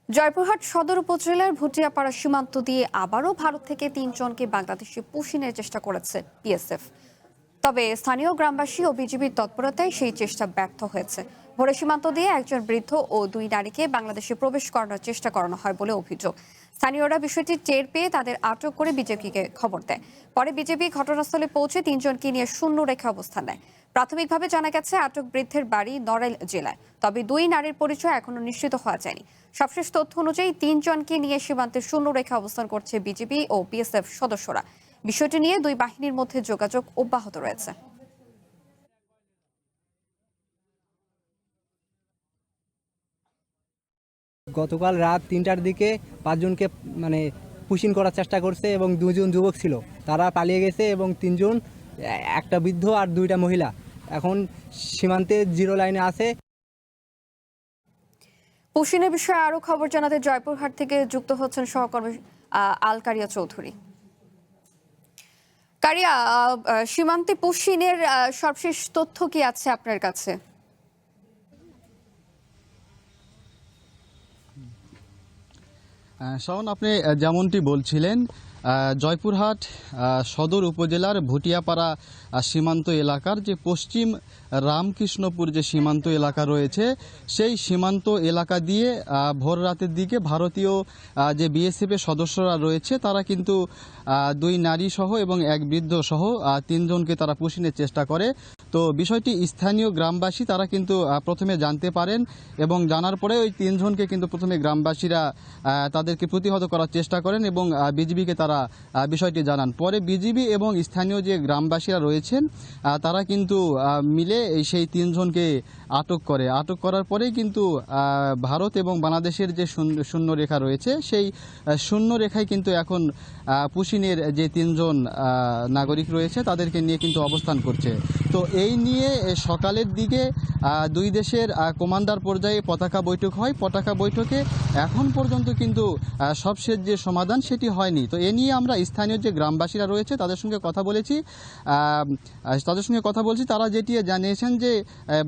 জয়পুরহাট সদর উপজেলার ভুটিয়াপাড়া সীমান্ত দিয়ে আবারও ভারত থেকে ৩ জনকে বাংলাদেশে পুশিনের চেষ্টা করেছে বিএসএফ। তবে স্থানীয় গ্রামবাসী ও বিজিবির তৎপরতায় সেই চেষ্টা ব্যর্থ হয়েছে। ভোরে সীমান্ত দিয়ে একজন বৃদ্ধ ও 2 নারীকে বাংলাদেশে প্রবেশ করানোর চেষ্টা করানো হয় বলে অভিযোগ। স্থানীয়রা বিষয়টি টের পেয়ে তাদের আটক করে বিজেপিকে খবর দেয়। পরে বিজেপি ঘটনাস্থলে পৌঁছে 3 জনকে নিয়ে শূন্য রেখে অবস্থান নেয়। প্রাথমিকভাবে জানা গেছে আটক বৃদ্ধের বাড়ি নড়াইল জেলায়, তবে 2 নারীর পরিচয় এখনো নিশ্চিত হওয়া যায়নি। সবশেষ তথ্য অনুযায়ী 3 জনকে নিয়ে সীমান্তে শূন্য রেখে অবস্থান করছে বিজিবি ও বিএসএফ সদস্যরা। বিষয়টি নিয়ে 2 বাহিনীর মধ্যে যোগাযোগ অব্যাহত রয়েছে। গতকাল রাত 3টার দিকে 5 জনকে পুশিং করার চেষ্টা করছে এবং 2 জন যুবক ছিল, তারা পালিয়ে গেছে এবং 3 জন, একটা বৃদ্ধ আর 2টা মহিলা এখন সীমান্তে জিরো লাইনে আছে। পুশিনের বিষয়ে আরো খবর জানাতে জয়পুরহাট থেকে যুক্ত হচ্ছেন সহকর্মী আল কারিয়া চৌধুরী। কারিয়া, সীমান্তে পুশিনের সর্বশেষ তথ্য কি আছে আপনার কাছে? শাওন, আপনি যেমনটি বলছিলেন, জয়পুরহাট সদর উপজেলার ভুটিয়াপাড়া সীমান্ত এলাকার যে পশ্চিম রামকৃষ্ণপুর যে সীমান্ত এলাকা রয়েছে, সেই সীমান্ত এলাকা দিয়ে ভোর রাতের দিকে ভারতীয় যে বিএসএফের সদস্যরা রয়েছে তারা কিন্তু 2 নারী সহ এবং 1 বৃদ্ধ সহ 3 জনকে তারা পুশিনের চেষ্টা করে। তো বিষয়টি স্থানীয় গ্রামবাসী তারা কিন্তু প্রথমে জানতে পারেন এবং জানার পরে ওই 3 জনকে কিন্তু প্রথমে গ্রামবাসীরা তাদেরকে প্রতিহত করার চেষ্টা করেন এবং বিজিবিকে তারা বিষয়টি জানান। পরে বিজিবি এবং স্থানীয় যে গ্রামবাসীরা রয়েছেন তারা কিন্তু মিলে সেই 3 জনকে আটক করে। আটক করার পরেই কিন্তু ভারত এবং বাংলাদেশের যে শূন্য রেখা রয়েছে সেই শূন্য রেখায় কিন্তু এখন পুশিনের যে 3 জন নাগরিক রয়েছে তাদেরকে নিয়ে কিন্তু অবস্থান করছে। তো এই নিয়ে সকালের দিকে 2 দেশের কমান্ডার পর্যায়ে পতাকা বৈঠক হয়। পতাকা বৈঠকে এখন পর্যন্ত কিন্তু সবশেষ যে সমাধান সেটি হয়নি। তো এ নিয়ে আমরা স্থানীয় যে গ্রামবাসীরা রয়েছে তাদের সঙ্গে কথা বলছি। তারা যেটি জানিয়েছেন যে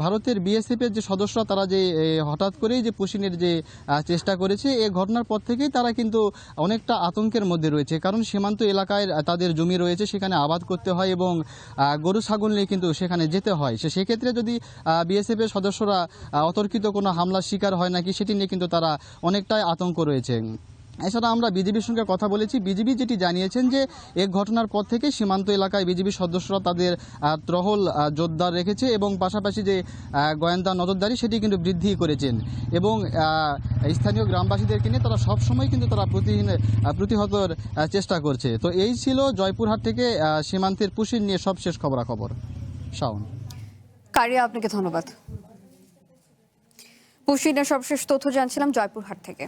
ভারতের বিএসএফের যে সদস্যরা তারা যে হঠাৎ করেই যে পুশিনের যে চেষ্টা করেছে, এই ঘটনার পর থেকেই তারা কিন্তু অনেকটা আতঙ্কের মধ্যে রয়েছে। কারণ সীমান্ত এলাকায় তাদের জমি রয়েছে, সেখানে আবাদ করতে হয় এবং গরু ছাগল নিয়ে কিন্তু সেখানে যেতে হয়। সেক্ষেত্রে যদি বিএসএফের সদস্যরা অতর্কিত কোনো হামলার শিকার হয় নাকি সেটি নিয়ে কিন্তু তারা অনেকটাই আতঙ্ক রয়েছে। এছাড়া আমরা বিজিবির সঙ্গে কথা বলেছি। বিজিবি যেটি জানিয়েছেন যে এই ঘটনার পর থেকে সীমান্ত এলাকায় বিজিবির সদস্যরা তাদের টহল জোরদার রেখেছে এবং পাশাপাশি যে গোয়েন্দা নজরদারি সেটি কিন্তু বৃদ্ধি করেছেন এবং স্থানীয় গ্রামবাসীদেরকে নিয়ে তারা সবসময় কিন্তু তারা প্রতিহতর চেষ্টা করছে। তো এই ছিল জয়পুরহাট থেকে সীমান্তের পুশিন নিয়ে সবশেষ খবরাখবর। শাওন। কারিয়া, আপনাকে ধন্যবাদ। পুশিনের সবশেষ তথ্য জানছিলাম জয়পুরহাট থেকে।